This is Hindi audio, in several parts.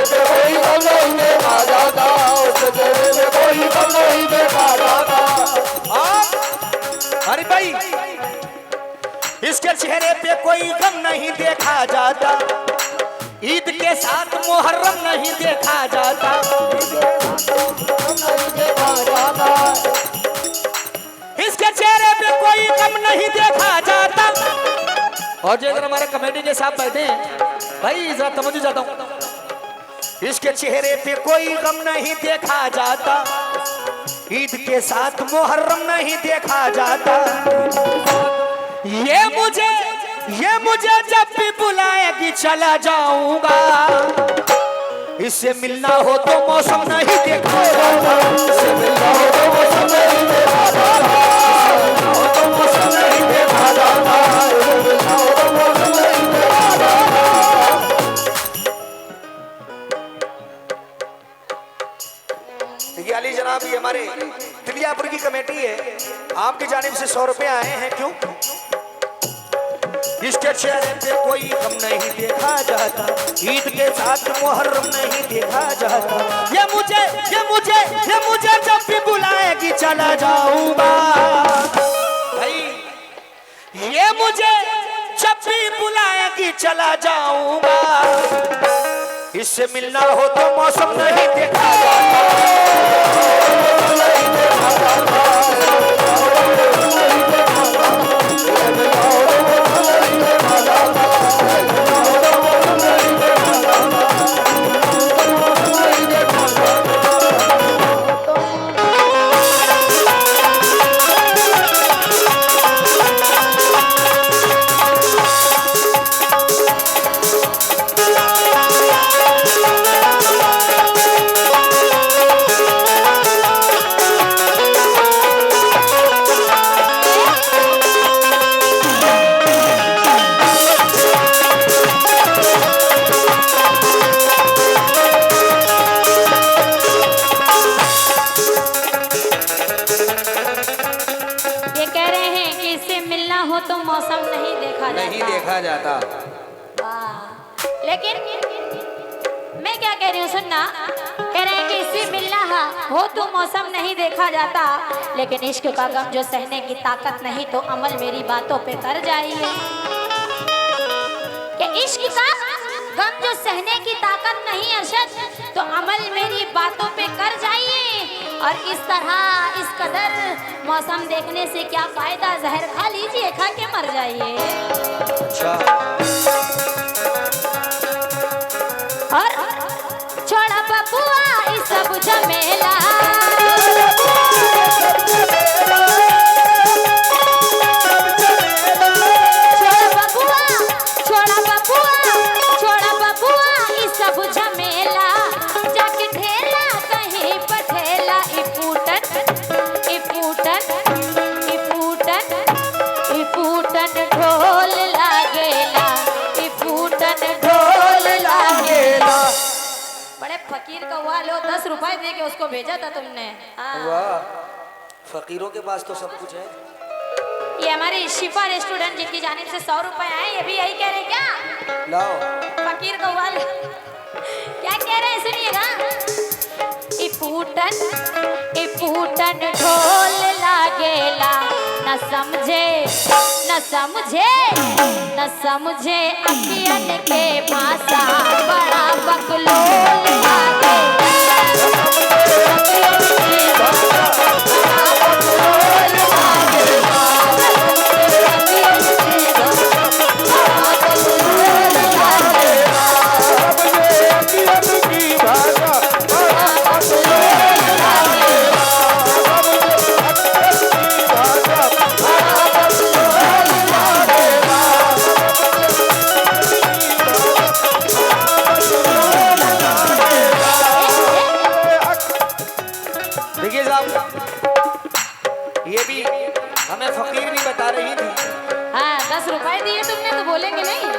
पे कोई कम नहीं देखा जाता, उसके चेहरे पे कोई कम नहीं देखा जाता। अरे भाई इसके चेहरे पे कोई गम नहीं देखा जाता, ईद के साथ मुहर्रम नहीं देखा जाता, नहीं देखा जाता। इसके चेहरे पे कोई गम नहीं देखा जाता। और जो इधर हमारे कमेटी के साथ बैठे हैं भाई जरा तवज्जो चाहता हूं, इसके चेहरे पे कोई गम नहीं देखा जाता, ईद के साथ मुहर्रम नहीं देखा जाता। ये मुझे जब भी बुलाएगी चला जाऊंगा, इससे मिलना हो तो मौसम नहीं देखा जाता, इससे मिलना हो तो मौसम नहीं देखा जाता, हो तो मौसम नहीं देखा जाता, मिलना हो तो मौसम नहीं देखा जाता। देखिए अली जनाब ये हमारे तिलियापुर की कमेटी है, आपकी जानिब से 100 रुपए आए हैं। क्यों? इसके चेहरे पे कोई गम नहीं देखा जाता, ईद के साथ मुहर्रम नहीं देखा जाता। ये मुझे जब भी बुलाएगी चला जाऊंगा भाई, ये मुझे जब भी बुलाएगी चला जाऊंगा, इससे मिलना हो तो मौसम नहीं देखा तो मौसम नहीं देखा जाता। लेकिन मैं क्या कह रही हूँ सुनना, कह रहे हैं कि इससे मिलना हो तो मौसम नहीं देखा जाता, लेकिन इश्क का गम जो सहने की ताकत नहीं तो अमल मेरी बातों पे कर जाइए। कि इश्क का गम जो सहने की ताकत नहीं अरशद तो अमल मेरी बातों पे कर जाइए। और इस तरह इस कदर मौसम देखने से क्या फायदा, जहर खा लीजिए, खा के मर जाइए। और छोड़ा बबुआ इस सब झमेला, छोड़ा बबुआ इस सब झमेला, जाके ठेला कहीं पठेला, इफूटन ढोल लागेला, इफूटन ढोल लागेला। बड़े फकीर का हुआ, लो 10 रुपए दे के उसको भेजा था तुमने। वाह, फकीरों के पास तो सब कुछ है। ये हमारे शिफा रेस्टोरेंट जिनकी जानिब से 100 रुपए आए, ये भी यही कह रहे क्या? लाओ फकीर का हुआ क्या कह रहे हैं सुनिएगा। इफूटन ढोल लागेला, न समझे अखियन के भाषा, बड़ा बकलोल लागेला। ये भी हमें फकीर भी बता रही थी। हाँ 10 रुपए दिए तुमने तो बोलेंगे नहीं,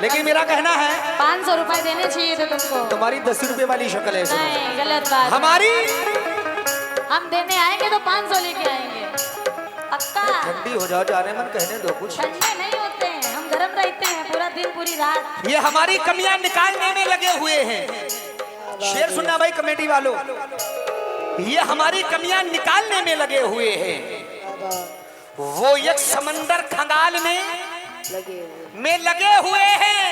लेकिन मेरा कहना है 500 रुपए देने चाहिए थे तुमको। तुम्हारी 10 रुपए वाली शक्ल है। नहीं गलत बात। हमारी हम देने आएंगे तो 500 लेके आएंगे पक्का। ठंडी हो जाओ, जाने मन कहने दो कुछ। ठंडे नहीं होते हैं, हम गर्म रहते हैं पूरा दिन पूरी रात। ये हमारी कमियां निकालने में लगे हुए हैं। शेर सुनना भाई कमेटी वालों, ये हमारी कमियां निकालने में लगे हुए हैं। वो एक समंदर खंगालने में लगे हुए हैं।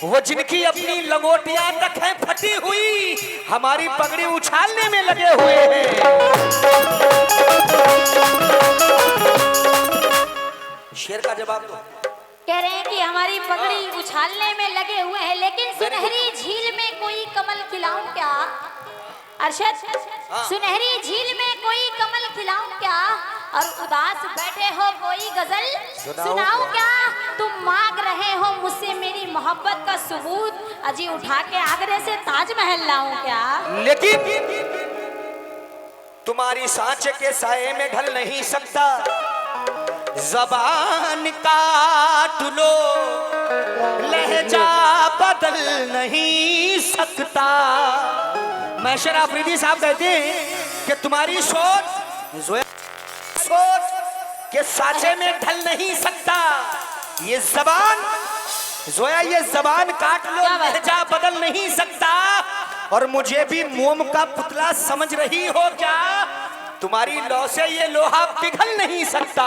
वो जिनकी अपनी लंगोटियां तक है फटी हुई, हमारी पगड़ी उछालने में लगे हुए हैं। शेर का जवाब दो। कह रहे हैं कि हमारी पगड़ी उछालने में लगे हुए हैं, लेकिन सुनहरी झील में कोई कमल खिलाऊं क्या? अरशद, सुनहरी झील में कोई कमल खिलाऊं क्या? और उदास बैठे हो कोई गजल सुनाऊं क्या? तुम मांग रहे हो मुझसे मेरी मोहब्बत का सबूत, अजी उठा के आगरे से ताजमहल लाऊं क्या? लेकिन तुम्हारी सांचे के साए में ढल नहीं सकता, जबान काट लो लहजा बदल नहीं सकता। मैशर आफरीदी साहब कहते हैं कि तुम्हारी सोच के सांचे में ढल नहीं सकता। ये जबान जोया, ये जबान काट लो लहजा बदल नहीं सकता। और मुझे भी मोम का पुतला समझ रही हो क्या? तुम्हारी लौ से ये लोहा पिघल नहीं सकता।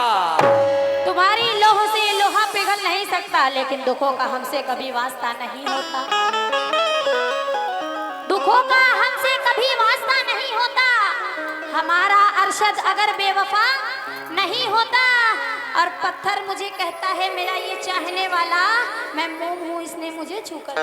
तुम्हारी लोह से ये लोहा पिघल नहीं सकता, लेकिन दुखों का हमसे कभी वास्ता नहीं होता। दुखों का हमसे कभी वास्ता नहीं होता। हमारा अरशद अगर बेवफा नहीं होता, और पत्थर मुझे कहता है मेरा ये चाहने वाला, मैं मोम हूँ इसने मुझे छूकर।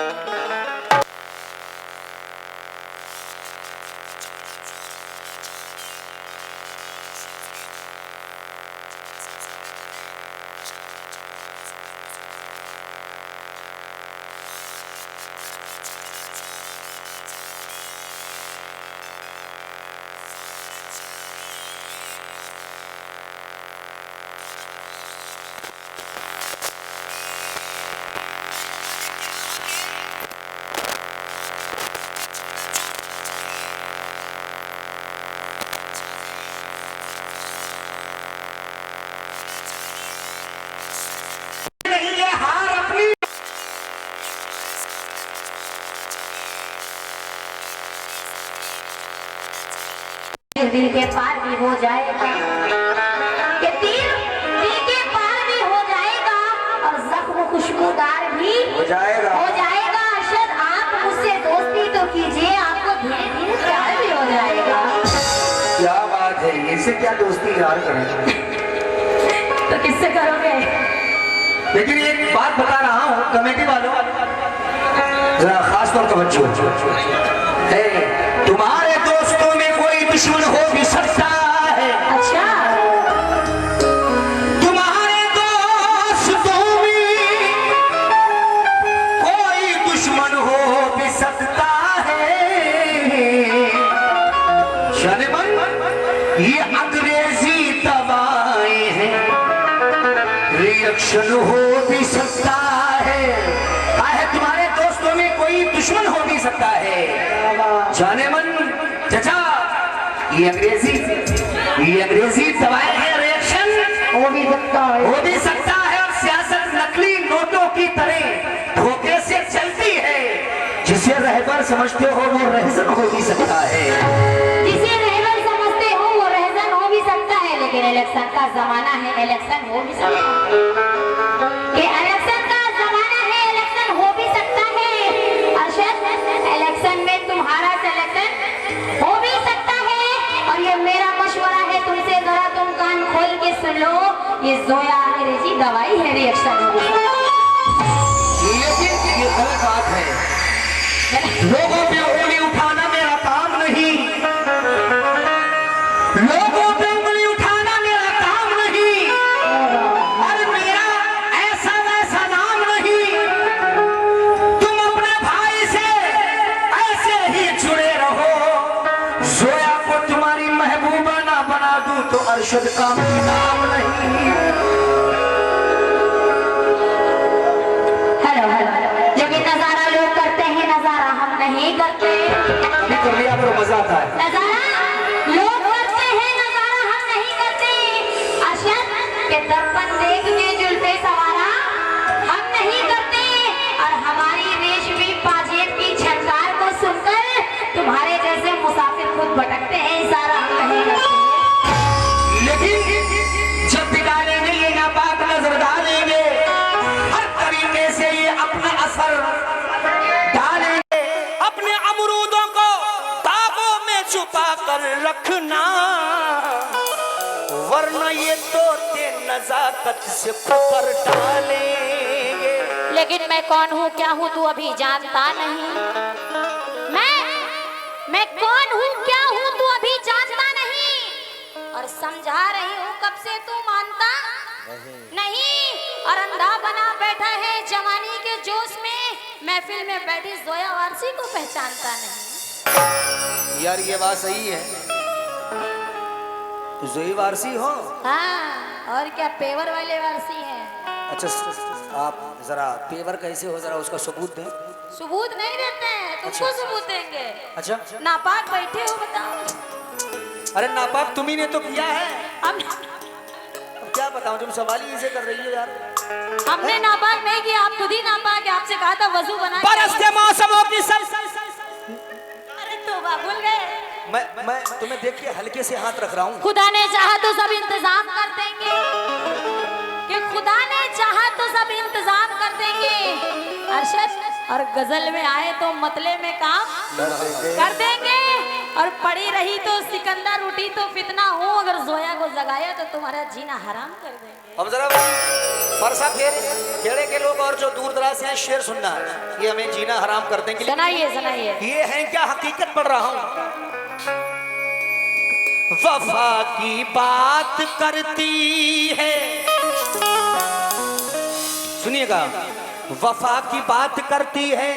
दिल के पार भी हो जाएगा, कि तीर दिल के पार भी हो जाएगा, और जख्म खुशबूदार भी हो जाएगा। अरशद, आप मुझसे दोस्ती तो कीजिए, आपको धीरे धीरे प्यार भी हो जाएगा। क्या बात है, इससे क्या दोस्ती यार करें? तो किससे करोगे? लेकिन एक बात बता रहा हूँ कमेटी वालों, जरा खास तौर पर बच्चों, तुम्हारे दोस्तों में कोई दुश्मन हो भी सकता है। अच्छा, तुम्हारे दोस्तों में कोई दुश्मन हो भी सकता है। शनिमन, ये अंग्रेजी दवाएं हैं, रिएक्शन हो भी सकता है। तुम्हारे दोस्तों में कोई दुश्मन हो भी सकता है। जाने मन चचा, ये अंग्रेजी दवाएं हैं, रिएक्शन हो भी सकता है। और सियासत नकली नोटों की तरह धोखे से चलती है। जिसे रहबर समझते हो वो रहजन हो भी सकता है। जिसे रहबर समझते हो वो रहजन हो भी सकता है, लेकिन इलेक्शन का जमाना है, इलेक्शन हो भी सकता है। इलेक्शन का जमाना है, इलेक्शन हो भी सकता है। अरशद, इलेक्शन में तुम्हारा सिलेक्शन हो भी सकता है। और ये मेरा मशवरा है तुमसे, जरा तुम कान खोल के सुन लो, ये जोया अंग्रेजी दवाई है, रिएक्शन हो भी। लेकिन ये गलत बात है। लोगों पे उंगली उठाना मेरा काम नहीं। लोगों पे उंगली उठाना मेरा काम नहीं, और मेरा ऐसा वैसा नाम नहीं। तुम अपने भाई से ऐसे ही जुड़े रहो। जोया को तुम्हारी महबूबा ना बना दूं तो अरशद का नाम नहीं। हेलो, जो कि नजारा लोग करते हैं, नजारा हम नहीं करते। मजा आता है। नजारा लोग करते हैं, नजारा हम नहीं करते। अरशद के दर्पण देख के जुल्फे सवारा हम नहीं करते। और हमारी रेशमी पाजेब की झनकार को सुनकर तुम भटकते हैं इशारा हम नहीं करते। लेकिन जब भी डालेंगे ये नापाक नजर डालेंगे, हर तरीके से ये अपना असर डालेंगे। अपने अमरूदों को बागों में छुपा कर रखना, वरना ये तोते नजाकत से पकड़ डालेंगे। लेकिन मैं कौन हूँ क्या हूँ तू अभी जानता नहीं। मैं कौन हूँ क्या हूँ तू अभी जानता नहीं, और समझा रही हूँ कब से तू मानता नहीं। और अंधा बना बैठा है जवानी के जोश में, महफिल में बैठी जोया वारसी को पहचानता नहीं। यार ये बात सही है, जोई वारसी हो। हाँ, और क्या पेवर वाले वारसी हैं। अच्छा आप जरा पेवर कैसे हो, जरा उसका सबूत दें। सबूत नहीं देते हैं, तुमको अच्छा। सबूत देंगे। अच्छा नापाक बैठे हो बताओ। अरे नापाक तुम्ही ने तो किया है, हम अब क्या बताऊं, तुम सवाल ही ऐसे कर रही हो यार। हमने नापाक नहीं किया, आप खुद ही नापाक है। आपसे कहा था वजू बना के बरसते मौसमों की अरे तौबा, भूल गए। मैं तुम्हें देख के हल्के से हाथ रख रहा हूँ। खुदा ने चाहा तो सब इंतजाम कर देंगे, कि खुदा ने चाहा तो सब इंतजाम कर देंगे अरशद। और गजल में आए तो मतले में काम कर देंगे, और पड़ी रही तो सिकंदर, उठी तो फितना हो, अगर जोया को जगाया तो तुम्हारा जीना हराम कर देंगे। अब जरा परसा खेड़े के लोग और जो दूर दराज से हैं शेर सुनना, ये हमें जीना हराम कर देंगे। सुनाइए सुनाइए। ये है क्या, हकीकत पढ़ रहा हूँ। वफा की बात करती है, सुनिएगा, वफा की बात करती है,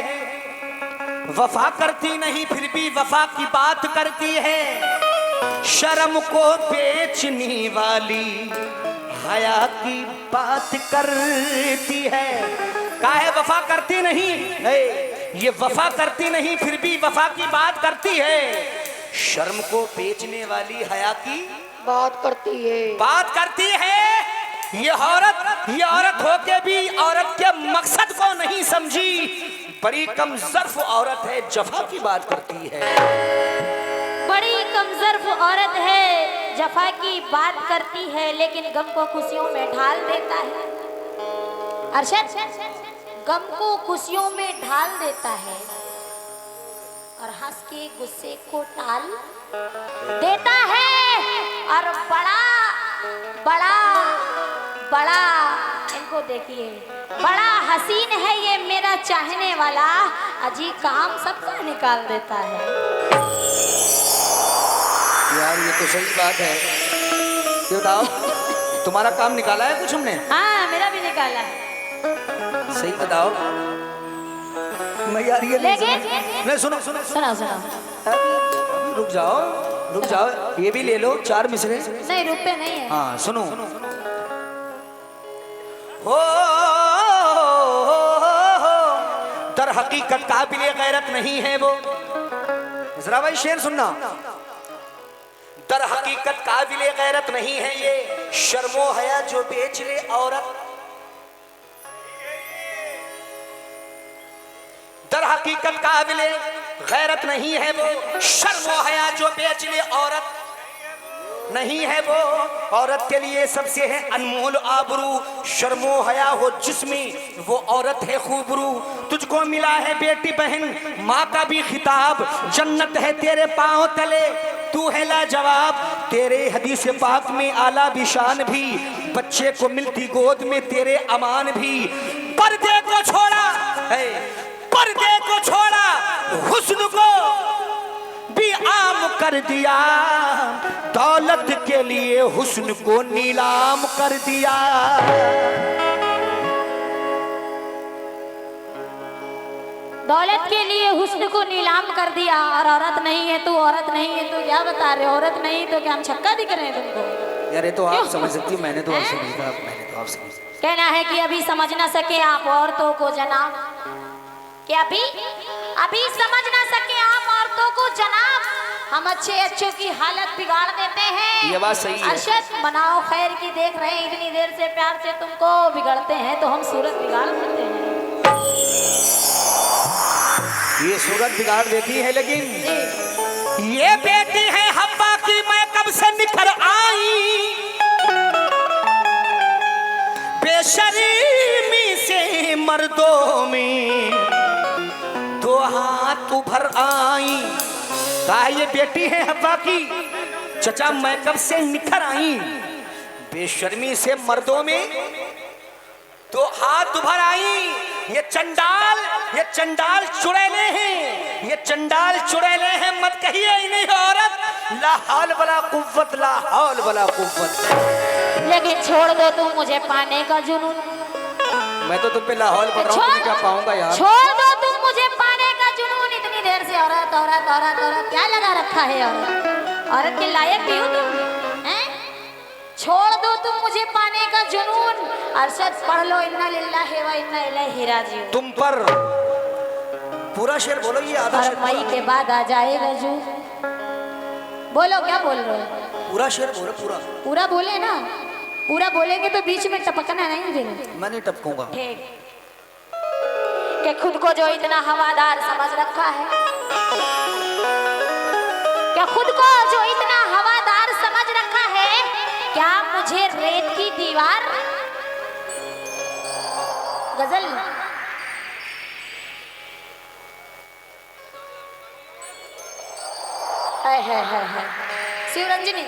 वफा करती नहीं फिर भी वफा की बात करती है। शर्म को बेचने वाली हया की बात करती है। काहे वफा करती नहीं, ये वफा करती नहीं फिर भी वफा की बात करती है। शर्म को बेचने वाली हया की बात करती है, बात करती है। ये औरत होके भी औरत के मकसद को नहीं समझी, बड़ी कमजर्फ औरत है, जफा की बात करती है। बड़ी कमजर्फ औरत है, जफा की बात करती है, लेकिन गम को खुशियों में ढाल देता है। अरशद, गम को खुशियों में ढाल देता है, और हंस के गुस्से को टाल देता है। और बड़ा बड़ा बड़ा, इनको देखिए, बड़ा हसीन है ये मेरा चाहने वाला, अजी काम सबका निकाल देता है। यार ये तो सही बात है। ये बताओ, तुम्हारा काम निकाला है कुछ हमने? हाँ, मेरा भी निकाला है। सही बताओ। मैं यार ये नहीं सुनो सुनो सुना सुना। रुक जाओ, ये भी ले लो, 4 मिसरे। नहीं, रुपए नहीं है। हाँ सुनो। हो दर हकीकत काबिल गैरत नहीं है वो। जरा भाई शेर सुनना। दर हकीकत काबिल गैरत नहीं है ये, शर्मो हया जो बेच ले औरत। दर हकीकत काबिल गैरत नहीं है वो, शर्मो हया जो बेच ले औरत। नहीं है वो औरत के लिए सबसे है अनमोल आबरू। शर्मो हया हो जिसमें वो औरत है खूबरू। तुझको मिला है बेटी बहन माँ का भी खिताब, जन्नत है तेरे पांव तले, तू है लाजवाब। तेरे हदीस पाक में आला बिशान भी, बच्चे को मिलती गोद में तेरे अमान भी। पर्दे को छोड़ा है, पर्दे को छोड़ा, हुस्न को भी आम कर दिया, दौलत के लिए हुस्न को नीलाम कर दिया। दौलत के लिए हुस्न को नीलाम कर दिया, और औरत नहीं है तू, औरत नहीं है तू, क्या बता रहे हो? औरत नहीं तो क्या हम छक्का दिख रहे हैं तुमको? यार ये तो आप समझ सकती हो, मैंने तो आप समझ। कहना है कि अभी समझ ना सके आप औरतों को जनाब, कि अभी समझ ना सके आप औरतों को जनाब, हम अच्छों की हालत बिगाड़ देते हैं। ये बात सही है। अरशद, मनाओ खैर की, देख रहे हैं इतनी देर से प्यार से तुमको बिगड़ते हैं, तो हम सूरत बिगाड़ देते हैं। ये सूरत बिगाड़ देती है, लेकिन ये बेटी है हब्बा की, मैं कब से निखर आई, बेशर्मी से मर्दों में दो हाथ उभर आई। कहा ये बेटी है हब्बा की, चचा मैं कब से निखर आई, बेशर्मी से मर्दों में दो हाथ उभर आई। ये चंडाल चुड़ैले हैं, ये चंडाल चुड़ैले हैं, मत कहिए इन्हीं औरत। ला हौल वला कुव्वत, ला हौल वला कुव्वत। लेकिन छोड़ दो तुम मुझे पाने का जुनून, मैं तो तुम पे लाहौल पढ़ रहा हूँ, तुम्हें क्या पाऊंगा यार। छोड़ दो तुम मुझे पाने का जुनून, इतनी देर से औरत औरत औरत औरत क्या लगा रखा है औरत के लायक भी हो तुम हैं? छोड़ दो तुम मुझे पाने का जुनून। अरशद पढ़ लो इन्ना लिल्लाहि व इन्ना इलैहि राजिऊन। तुम पर पूरा शेर बोलो, ये आधा शेर मई के बाद आ जाएगा जू। बोलो क्या बोल रहे हो? पूरा शेर बोलो, पूरा। पूरा बोले ना, पूरा बोलेंगे तो बीच में टपकना नहीं फिर। मैं नहीं टपकूंगा। ठीक कि खुद को जो इतना हवादार समझ रखा है, क्या खुद को जो इतना हवादार समझ रखा है, क्या मुझे रेत की दीवार गजल है शिवरंजनी